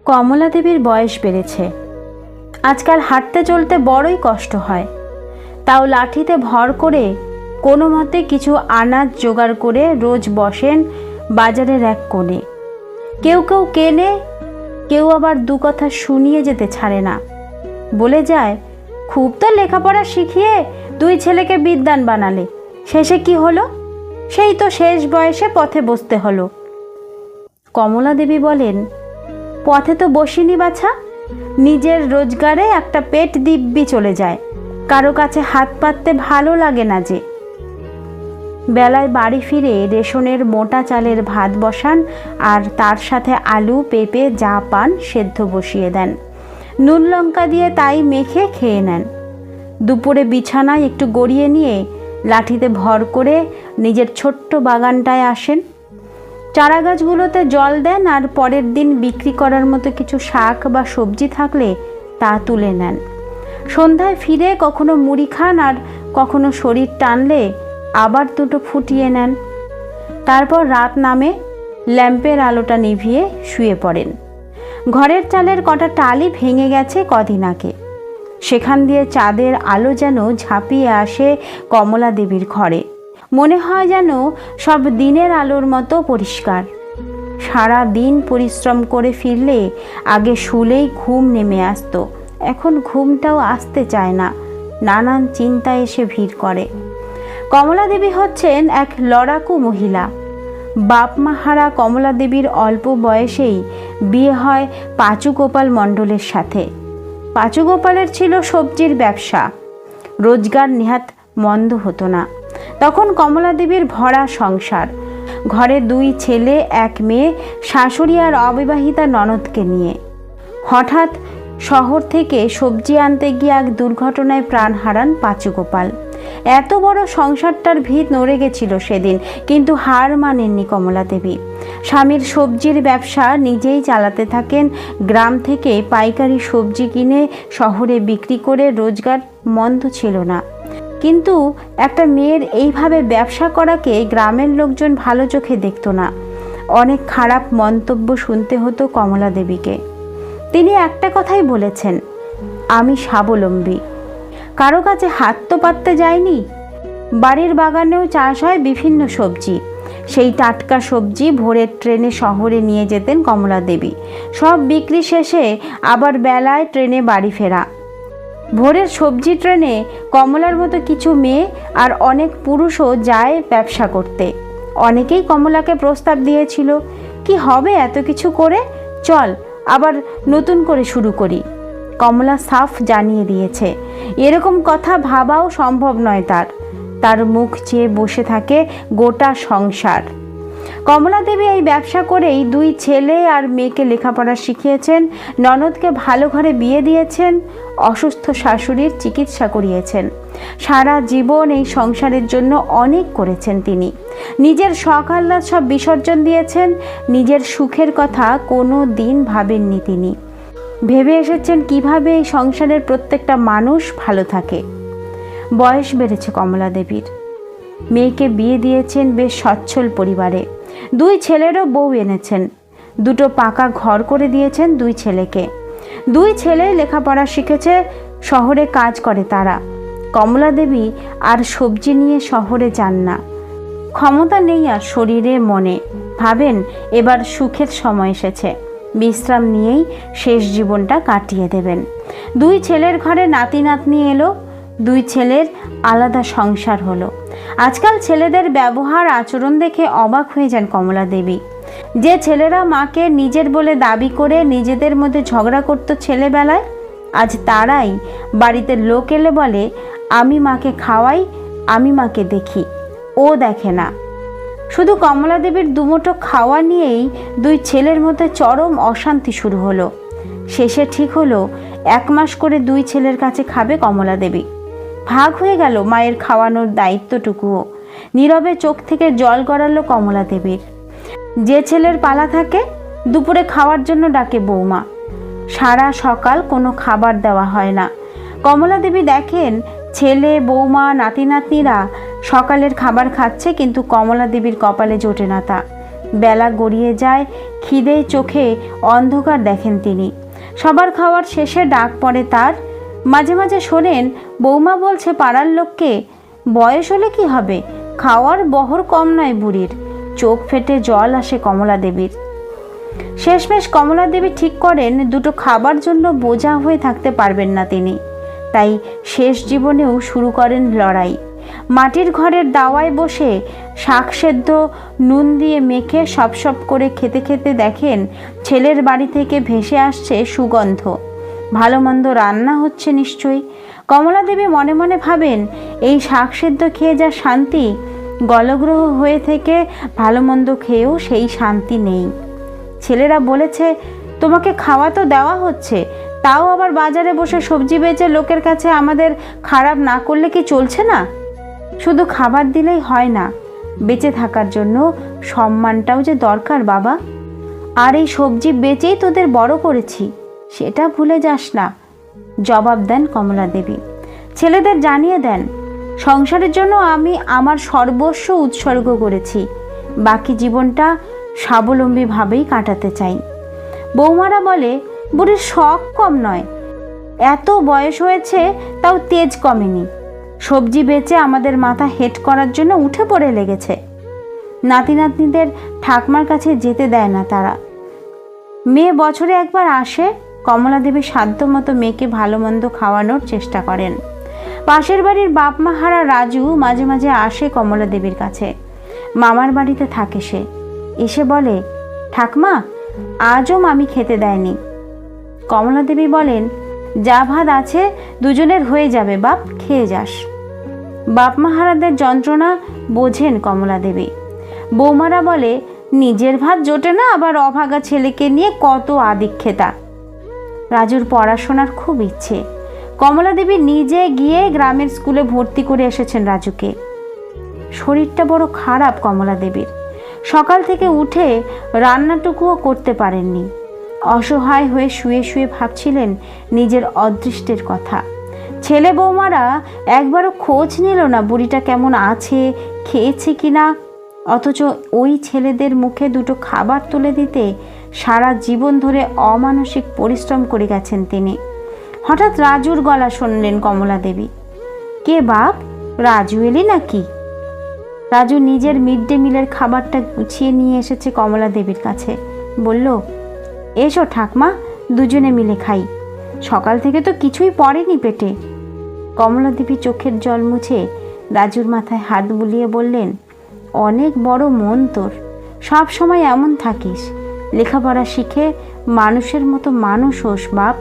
কমলা দেবীর বয়স বেড়েছে। আজকাল হাঁটতে চলতে বড়ই কষ্ট হয়। তাও লাঠিতে ভর করে কোনো মতে কিছু আনাজ জোগাড় করে রোজ বসেন বাজারের এক কোণে। কেউ কেউ কেনে, কেউ আবার দু কথা শুনিয়ে যেতে ছাড়ে না। বলে যায়, খুব তো লেখাপড়া শিখিয়ে দুই ছেলেকে বিদ্বান বানালে, শেষে কি হলো? সেই তো শেষ বয়সে পথে বসতে হলো। কমলা দেবী বলেন, পথে তো বসিনি বাছা, নিজের রোজগারে একটা পেট দিব্যি চলে যায়, কারো কাছে হাত পাততে ভালো লাগে না যে। বেলায় বাড়ি ফিরে রেশনের মোটা চালের ভাত বসান আর তার সাথে আলু পেঁপে যা পান সেদ্ধ বসিয়ে দেন। নুন লঙ্কা দিয়ে তাই মেখে খেয়ে নেন। দুপুরে বিছানায় একটু গড়িয়ে নিয়ে লাঠিতে ভর করে নিজের ছোট্ট বাগানটায় আসেন। চারা গাছগুলোতে জল দেন আর পরের দিন বিক্রি করার মতো কিছু শাক বা সবজি থাকলে তা তুলে নেন। সন্ধ্যায় ফিরে কখনো মুড়ি খান আর কখনো শরীর টানলে আবার দুটো ফুটিয়ে নেন। তারপর রাত নামে ল্যাম্পের আলোটা নিভিয়ে শুয়ে পড়েন। ঘরের চালের কটা টালি ভেঙে গেছে কদিন আগে, সেখান দিয়ে চাঁদের আলো যেন ঝাঁপিয়ে আসে কমলা দেবীর ঘরে। মনে হয় যেন সব দিনের আলোর মতো পরিষ্কার। সারা দিন পরিশ্রম করে ফিরলে আগে শুলেই ঘুম নেমে আসতো, এখন ঘুমটাও আসতে চায় না, নানান চিন্তা এসে ভিড় করে। কমলা দেবী হচ্ছেন এক লড়াকু মহিলা। বাপ মা হারা কমলা দেবীর অল্প বয়সেই বিয়ে হয় পাঁচু গোপাল মণ্ডলের সাথে। পাঁচু গোপালের ছিল সবজির ব্যবসা, রোজগার নেহাত মন্দ হতো না। তখন কমলা দেবীর ভরা সংসার, ঘরে দুই ছেলে এক মেয়ে, শাশুড়ি আর অবিবাহিতা ননদকে নিয়ে। হঠাৎ শহর থেকে সবজি আনতে গিয়ে এক দুর্ঘটনায় প্রাণ হারান পাঁচু গোপাল। এত বড় সংসারটার ভিত নড়ে গেছিল সেদিন, কিন্তু হার মানেননি কমলা দেবী। স্বামীর সবজির ব্যবসা নিজেই চালাতে থাকেন। গ্রাম থেকে পাইকারি সবজি কিনে শহরে বিক্রি করে রোজগার মন্দ ছিল না। কিন্তু একটা মেয়ের এইভাবে ব্যবসা করাকে গ্রামের লোকজন ভালো চোখে দেখত না। অনেক খারাপ মন্তব্য শুনতে হতো কমলা দেবীকে। তিনি একটা কথাই বলেছেন, আমি স্বাবলম্বী, কারো কাছে হাত তো পাততে যায়নি। বাড়ির বাগানেও চাষ হয় বিভিন্ন সবজি। সেই টাটকা সবজি ভোরের ট্রেনে শহরে নিয়ে যেতেন কমলা দেবী। সব বিক্রি শেষে আবার বেলায় ট্রেনে বাড়ি ফেরা। ভোরের সবজি ট্রেনে কমলার মতো কিছু মেয়ে আর অনেক পুরুষও যায় ব্যবসা করতে। অনেকেই কমলাকে প্রস্তাব দিয়েছিল, কি হবে এত কিছু করে, চল আবার নতুন করে শুরু করি। কমলা সাফ জানিয়ে দিয়েছে, এরকম কথা ভাবাও সম্ভব নয় তার মুখ চেয়ে বসে থাকে গোটা সংসার। কমলা দেবী এই ব্যবসা করেই দুই ছেলে আর মেয়েকে লেখাপড়া শিখিয়েছেন, ননদকে ভালো ঘরে বিয়ে দিয়েছেন, অসুস্থ শাশুড়ির চিকিৎসা করিয়েছেন। সারা জীবন এই সংসারের জন্য অনেক করেছেন তিনি। নিজের শখ আহ্লাদ সব বিসর্জন দিয়েছেন। নিজের সুখের কথা কোনো দিন ভাবেননি তিনি। ভেবে এসেছেন কিভাবে এই সংসারের প্রত্যেকটা মানুষ ভালো থাকে। বয়স বেড়েছে কমলা দেবীর। মেয়েকে বিয়ে দিয়েছেন বেশ সচ্ছল পরিবারে। দুই ছেলেরও বউ এনেছেন। দুটো পাকা ঘর করে দিয়েছেন দুই ছেলেকে। দুই ছেলে লেখাপড়া শিখেছে, শহরে কাজ করে তারা। কমলা দেবী আর সবজি নিয়ে শহরে যান না। ক্ষমতা নেই আর শরীরে মনে। ভাবেন এবার সুখের সময় এসেছে, বিশ্রাম নিয়েই শেষ জীবনটা কাটিয়ে দেবেন। দুই ছেলের ঘরে নাতি নাতনি এলো, দুই ছেলের আলাদা সংসার হলো। আজকাল ছেলেদের ব্যবহার আচরণ দেখে অবাক হয়ে যান কমলা দেবী। যে ছেলেরা মাকে নিজের বলে দাবি করে নিজেদের মধ্যে ঝগড়া করত ছেলেবেলায়, আজ তারাই বাড়িতে লোক এলে বলে, আমি মাকে খাওয়াই, আমি মাকে দেখি, ও দেখে না। শুধু কমলা দেবীর দুমুঠো খাওয়া নিয়েই দুই ছেলের মধ্যে চরম অশান্তি শুরু হলো। শেষে ঠিক হলো 1 মাস করে দুই ছেলের কাছে খাবে কমলা দেবী। ভাগ হয়ে গেল মায়ের খাওয়ানোর দায়িত্বটুকুও। নীরবে চোখ থেকে জল গড়ালো কমলা দেবীর। যে ছেলের পালা থাকে দুপুরে খাওয়ার জন্য ডাকে বৌমা। সারা সকাল কোনো খাবার দেওয়া হয় না। কমলা দেবী দেখেন ছেলে বৌমা নাতি নাতনিরা সকালের খাবার খাচ্ছে, কিন্তু কমলা দেবীর কপালে জোটে না তা। বেলা গড়িয়ে যায়, খিদে চোখে অন্ধকার দেখেন তিনি। সবার খাওয়ার শেষে ডাক পড়ে তার। মাঝে মাঝে শোনেন বৌমা বলছে পাড়ার লোককে, বয়স হলে কি হবে, খাওয়ার বহর কম নয় বুড়ির। চোখ ফেটে জল আসে কমলা দেবীর। শেষমেশ কমলা দেবী ঠিক করেন দুটো খাবার জন্য বোঝা হয়ে থাকতে পারবেন না তিনি। তাই শেষ জীবনেও শুরু করেন লড়াই। মাটির ঘরের দাওয়ায় বসে শাক সেদ্ধ নুন দিয়ে মেখে সপ সপ করে খেতে খেতে দেখেন ছেলের বাড়ি থেকে ভেসে আসছে সুগন্ধ। ভালো মন্দ রান্না হচ্ছে নিশ্চয়ই। কমলা দেবী মনে মনে ভাবেন, এই শাক সেদ্ধ খেয়ে যা শান্তি, গলগ্রহ হয়ে থেকে ভালো মন্দ খেয়েও সেই শান্তি নেই। ছেলেরা বলেছে, তোমাকে খাওয়া তো দেওয়া হচ্ছে, তাও আবার বাজারে বসে সবজি বেচে লোকের কাছে আমাদের খারাপ না করলে কি চলছে না? শুধু খাবার দিলেই হয় না, বেঁচে থাকার জন্য সম্মানটাও যে দরকার বাবা। আর এই সবজি বেচেই তোদের বড় করেছি, সেটা ভুলে যাস না, জবাব দেন কমলা দেবী। ছেলেদের জানিয়ে দেন, সংসারের জন্য আমি আমার সর্বস্ব উৎসর্গ করেছি, বাকি জীবনটা স্বাবলম্বীভাবেই কাটাতে চাই। বৌমারা বলে, বুড়ির শখ কম নয়, এত বয়স হয়েছে তাও তেজ কমেনি, সবজি বেচে আমাদের মাথা হেট করার জন্য উঠে পড়ে লেগেছে। নাতি নাতনিদের ঠাকমার কাছে যেতে দেয় না তারা। মেয়ে বছরে একবার আসে, কমলা দেবী সাধ্য মতো মেয়েকে ভালো মন্দ খাওয়ানোর চেষ্টা করেন। পাশের বাড়ির বাপ মা হারা রাজু মাঝে মাঝে আসে কমলা দেবীর কাছে। মামার বাড়িতে থাকে সে। এসে বলে, ঠাকমা আজও মামি খেতে দেয়নি। কমলা দেবী বলেন, যা ভাত আছে দুজনের হয়ে যাবে বাপ, খেয়ে যাস। বাপ মাহারাদের যন্ত্রণা বোঝেন কমলা দেবী। বৌমারা বলে, নিজের ভাত জোটে না, আবার অভাগা ছেলেকে নিয়ে কত আদিক্ষেতা। রাজুর পড়াশোনার খুব ইচ্ছে। কমলা দেবী নিজে গিয়ে গ্রামের স্কুলে ভর্তি করে এসেছেন রাজুকে। শরীরটা বড় খারাপ কমলা দেবীর। সকাল থেকে উঠে রান্নাটুকুও করতে পারেননি। অসহায় হয়ে শুয়ে শুয়ে ভাবছিলেন নিজের অদৃষ্টের কথা। ছেলে বৌমারা একবারও খোঁজ নিল না বুড়িটা কেমন আছে, খেয়েছে কিনা। অথচ ওই ছেলেদের মুখে দুটো খাবার তুলে দিতে সারা জীবন ধরে অমানসিক পরিশ্রম করে গেছেন তিনি। হঠাৎ রাজুর গলা শুনলেন কমলা দেবী। কে বাপ, রাজু এলি নাকি? রাজু নিজের মিড ডে মিলের খাবারটা গুছিয়ে নিয়ে এসেছে কমলা দেবীর কাছে। বলল, এসো ঠাকমা, দুজনে মিলে খাই, সকাল থেকে তো কিছুই পড়েনি পেটে। কমলা দেবী চোখের জল মুছে রাজুর মাথায় হাত বুলিয়ে বললেন, অনেক বড় মন তোর, সব সময় এমন থাকিস, লেখাপড়া শিখে মানুষের মতো মানুষ হোস বাপ।